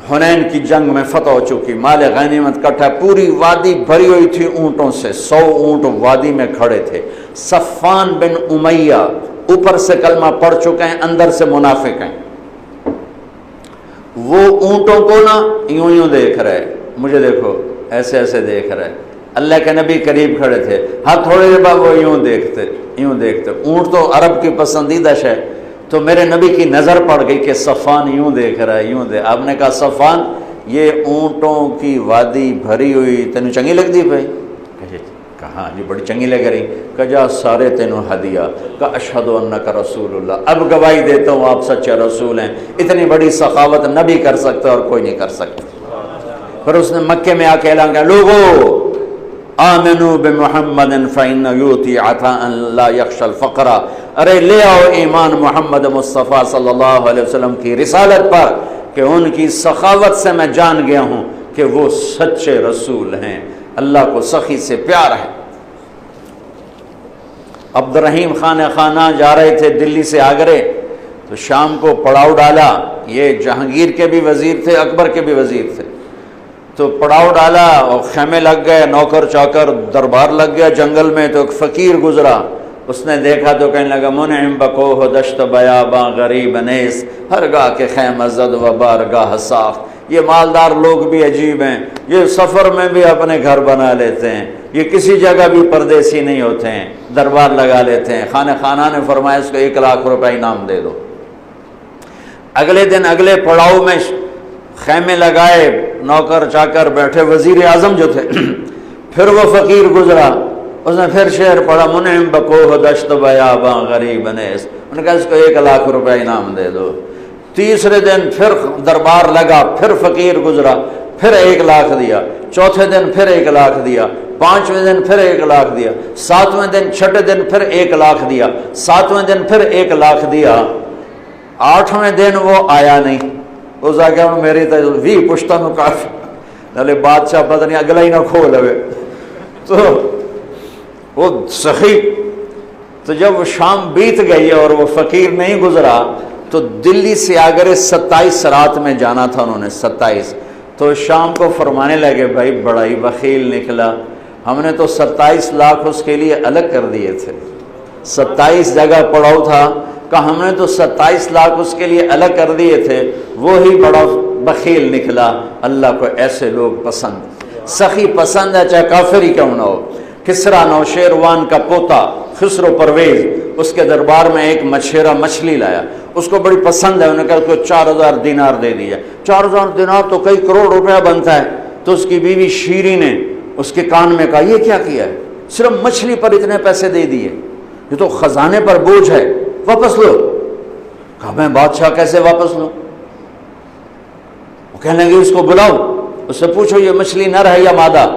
حنین کی جنگ میں فتح ہو چکی، مال غنیمت کٹھا، پوری وادی بھری ہوئی تھی اونٹوں سے، 100 اونٹ وادی میں کھڑے تھے۔ صفان بن امیہ اوپر سے کلمہ پڑھ چکے ہیں، اندر سے منافق ہیں، وہ اونٹوں کو نا یوں یوں دیکھ رہے، مجھے دیکھو ایسے ایسے دیکھ رہے۔ اللہ کے نبی قریب کھڑے تھے، ہاں تھوڑے دیر بعد وہ یوں دیکھتے یوں دیکھتے۔ اونٹ تو عرب کی پسندیدہ شے، تو میرے نبی کی نظر پڑ گئی کہ صفان یوں دیکھ رہا ہے، یوں دیکھ۔ آپ نے کہا صفان یہ اونٹوں کی وادی بھری ہوئی تینوں چنگی لگ دی بھائی؟ کہاں جی بڑی چنگی لگ رہی۔ کہ جا سارے تینوں ہدیہ، کہ اشہد انک رسول اللہ، اب گواہی دیتا ہوں آپ سچے رسول ہیں۔ اتنی بڑی سخاوت نبی کر سکتا اور کوئی نہیں کر سکتا۔ پھر اس نے مکے میں آ کے اعلان کیا، لوگو آمنوا بمحمد فإنہ یؤتی عطاء لا یخشى الفقر، ارے لے آؤ ایمان محمد مصطفیٰ صلی اللہ علیہ وسلم کی رسالت پر کہ ان کی سخاوت سے میں جان گیا ہوں کہ وہ سچے رسول ہیں، اللہ کو سخی سے پیار ہے۔ عبد الرحیم خانہ جا رہے تھے دلی سے آگرے، تو شام کو پڑاؤ ڈالا، یہ جہانگیر کے بھی وزیر تھے، اکبر کے بھی وزیر تھے، تو پڑاؤ ڈالا اور خیمے لگ گئے، نوکر چاکر دربار لگ گیا جنگل میں۔ تو ایک فقیر گزرا، اس نے دیکھا تو کہنے لگا، منعم بکوہ دشت بیاباں غریب نیس، ہر گاہ کے خیمہ زد و بارگاہ صاف۔ یہ مالدار لوگ بھی عجیب ہیں، یہ سفر میں بھی اپنے گھر بنا لیتے ہیں، یہ کسی جگہ بھی پردیسی نہیں ہوتے ہیں، دربار لگا لیتے ہیں۔ خانہ نے فرمایا اس کو 1 لاکھ روپے انعام دے دو۔ اگلے دن اگلے پڑاؤ میں خیمے لگائے، نوکر چاکر بیٹھے، وزیر اعظم جو تھے پھر وہ فقیر گزرا، اس نے پھر شعر پڑھا، منعم بکوہ دشت بیاباں غریب نیس، انہوں نے کہا اس کو 1 لاکھ روپے انعام دے دو۔ تیسرے دن پھر دربار لگا، پھر فقیر گزرا، پھر 1 لاکھ دیا۔ چوتھے دن پھر 1 لاکھ دیا۔ 5ویں دن پھر 1 لاکھ دیا۔ 7ویں دن، 6ٹھے دن پھر 1 لاکھ دیا۔ 7ویں دن پھر 1 لاکھ دیا۔ 8ویں دن وہ آیا نہیں، اس آگے میری تو بھی پشتہ نو کافی نلے بادشاہ پتہ نہیں اگلا ہی نہ کھو لوے۔ تو وہ سخی، تو جب وہ شام بیت گئی اور وہ فقیر نہیں گزرا تو دلی سے آگرے 27 رات میں جانا تھا انہوں نے، 27۔ تو شام کو فرمانے لگے، بھائی بڑا ہی بخیل نکلا، ہم نے تو 27 لاکھ اس کے لیے الگ کر دیے تھے، 27 جگہ پڑاؤ تھا، کہ ہم نے تو 27 لاکھ اس کے لیے الگ کر دیے تھے، وہی بڑا بخیل نکلا۔ اللہ کو ایسے لوگ پسند، سخی پسند ہے چاہے کافر ہی کیوں نہ ہو۔ کسرا نوشیروان کا پوتا خسرو پرویز، اس کے دربار میں ایک مچھیرا مچھلی لایا، اس کو بڑی پسند ہے، انہوں نے کہا اس کو 4000 دینار دے دیا۔ 4000 دینار تو کئی کروڑ روپیہ بنتا ہے۔ تو اس کی بیوی شیری نے اس کے کان میں کہا، یہ کیا کیا ہے، صرف مچھلی پر اتنے پیسے دے دیے، یہ تو خزانے پر بوجھ ہے، واپس لو۔ کہا میں بادشاہ کیسے واپس لوں؟ وہ کہنے لگے اس کو بلاؤ، اس سے پوچھو یہ مچھلی نر ہے یا مادہ؟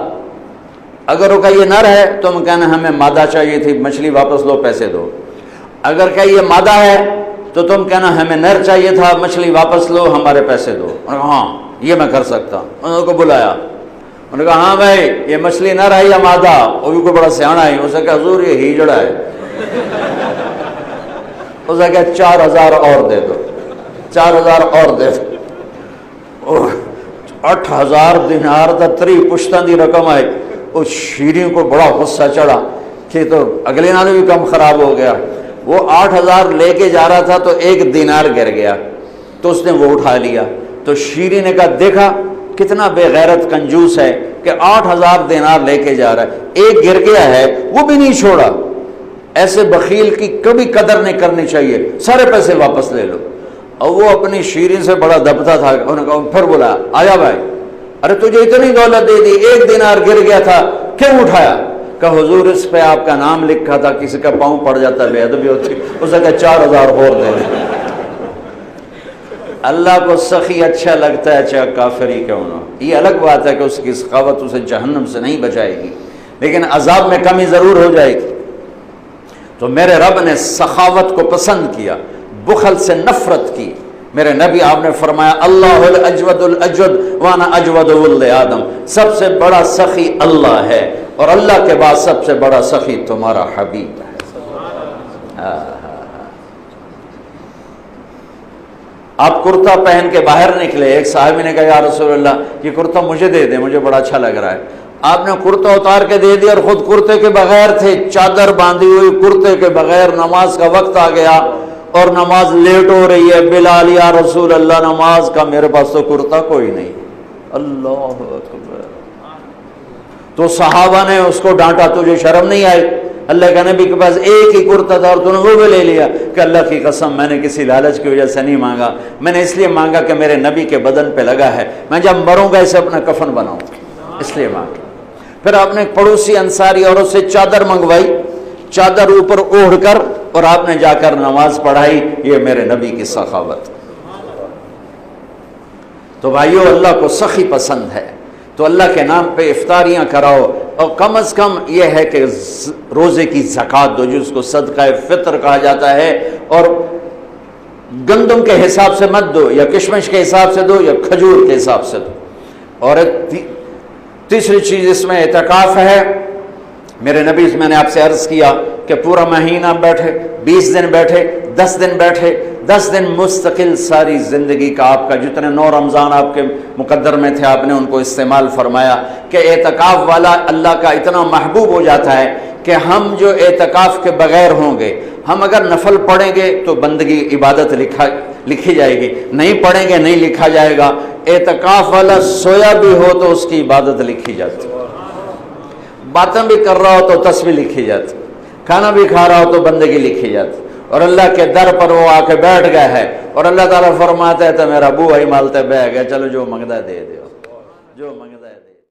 اگر وہ کہا یہ نر ہے تو ہم کہنا ہمیں مادہ چاہیے تھی، مچھلی واپس لو، پیسے دو۔ اگر کہ یہ مادہ ہے تو تم کہنا ہمیں نر چاہیے تھا، مچھلی واپس لو، ہمارے پیسے دو۔ انہوں نے کہا ہاں یہ میں کر سکتا ہوں۔ انہوں کو بلایا، انہوں نے کہا ہاں بھائی یہ مچھلی نر ہے یا مادہ؟ وہ بھی کوئی بڑا سیاںا ہے، اسے کہا حضور یہ ہیجڑا ہے۔ اسے کہا 4000 اور دے دو، 4000 اور دے دو۔ 8000 دینار دا 3 پشتاں دی رقم آئی۔ اس شیریں کو بڑا غصہ چڑھا کہ تو اگلے نال بھی کم خراب ہو گیا۔ وہ 8000 لے کے جا رہا تھا تو 1 دینار گر گیا، تو اس نے وہ اٹھا لیا۔ تو شیریں نے کہا دیکھا کتنا بے غیرت کنجوس ہے کہ 8000 دینار لے کے جا رہا ہے، 1 گر گیا ہے وہ بھی نہیں چھوڑا۔ ایسے بخیل کی کبھی قدر نہیں کرنی چاہیے، سارے پیسے واپس لے لو۔ اور وہ اپنی شیریں سے بڑا دبتا تھا، انہوں نے کہا پھر بولا آیا بھائی، ارے تجھے اتنی دولت دے دی، 1 دینار گر گیا تھا کیوں اٹھایا؟ کہ حضور اس پہ آپ کا نام لکھا تھا، کسی کا پاؤں پڑ جاتا بے ادبی ہوتی، اسے کہا 4000 اور دے دیں۔ اللہ کو سخی اچھا لگتا ہے چاہے کافر ہی کیوں نہ ہو۔ یہ الگ بات ہے کہ اس کی سخاوت اسے جہنم سے نہیں بچائے گی، لیکن عذاب میں کمی ضرور ہو جائے گی۔ تو میرے رب نے سخاوت کو پسند کیا، بخل سے نفرت کی۔ میرے نبی آپ نے فرمایا اللہ الاجود الاجود وانا اجود ولد آدم، سب سے بڑا سخی اللہ ہے اور اللہ کے بعد سب سے بڑا سخی تمہارا حبیب ہے۔ آپ کرتا پہن کے باہر نکلے، ایک صحابی نے کہا یا رسول اللہ یہ کرتا مجھے دے دیں، مجھے بڑا اچھا لگ رہا ہے۔ آپ نے کرتا اتار کے دے دیا اور خود کرتے کے بغیر تھے، چادر باندھی ہوئی کرتے کے بغیر، نماز کا وقت آ گیا اور نماز لیٹ ہو رہی ہے۔ بلال یا رسول اللہ نماز کا، میرے پاس تو کرتا کوئی نہیں۔ اللہ اکبر۔ تو صحابہ نے اس کو ڈانٹا، تجھے شرم نہیں آئی؟ اللہ کے نبی کے پاس ایک ہی کرتا تھا اور تو نے وہ بھی لے لیا۔ کہ اللہ کی قسم میں نے کسی لالچ کی وجہ سے نہیں مانگا، میں نے اس لیے مانگا کہ میرے نبی کے بدن پہ لگا ہے، میں جب مروں گا اسے اپنا کفن بناؤں، اس لیے مانگا۔ پھر آپ نے پڑوسی انصاری عورت سے چادر منگوائی، چادر اوپر اوڑھ کر، اور آپ نے جا کر نماز پڑھائی۔ یہ میرے نبی کی سخاوت۔ تو بھائیو اللہ کو سخی پسند ہے، تو اللہ کے نام پہ افطاریاں کراؤ، اور کم از کم یہ ہے کہ روزے کی زکوٰۃ دو، جس کو صدقہ فطر کہا جاتا ہے، اور گندم کے حساب سے مت دو، یا کشمش کے حساب سے دو، یا کھجور کے حساب سے دو۔ اور تیسری چیز اس میں اعتکاف ہے۔ میرے نبی میں نے آپ سے عرض کیا کہ پورا مہینہ بیٹھے، 20 دن بیٹھے، 10 دن بیٹھے، 10 دن مستقل ساری زندگی کا آپ کا جتنے 9 رمضان آپ کے مقدر میں تھے آپ نے ان کو استعمال فرمایا کہ اعتکاف والا اللہ کا اتنا محبوب ہو جاتا ہے کہ ہم جو اعتکاف کے بغیر ہوں گے، ہم اگر نفل پڑھیں گے تو بندگی عبادت لکھی جائے گی، نہیں پڑھیں گے نہیں لکھا جائے گا۔ اعتکاف والا سویا بھی ہو تو اس کی عبادت لکھی جاتی، باتیں بھی کر رہا ہو تو تسبیح لکھی جاتی، کھانا بھی کھا رہا ہو تو بندگی لکھی جاتی۔ اور اللہ کے در پر وہ آ کے بیٹھ گیا ہے، اور اللہ تعالیٰ فرماتا ہے تو میرا بو بھائی مالتے بہ گیا، چلو جو منگتا دے دو، جو منگتا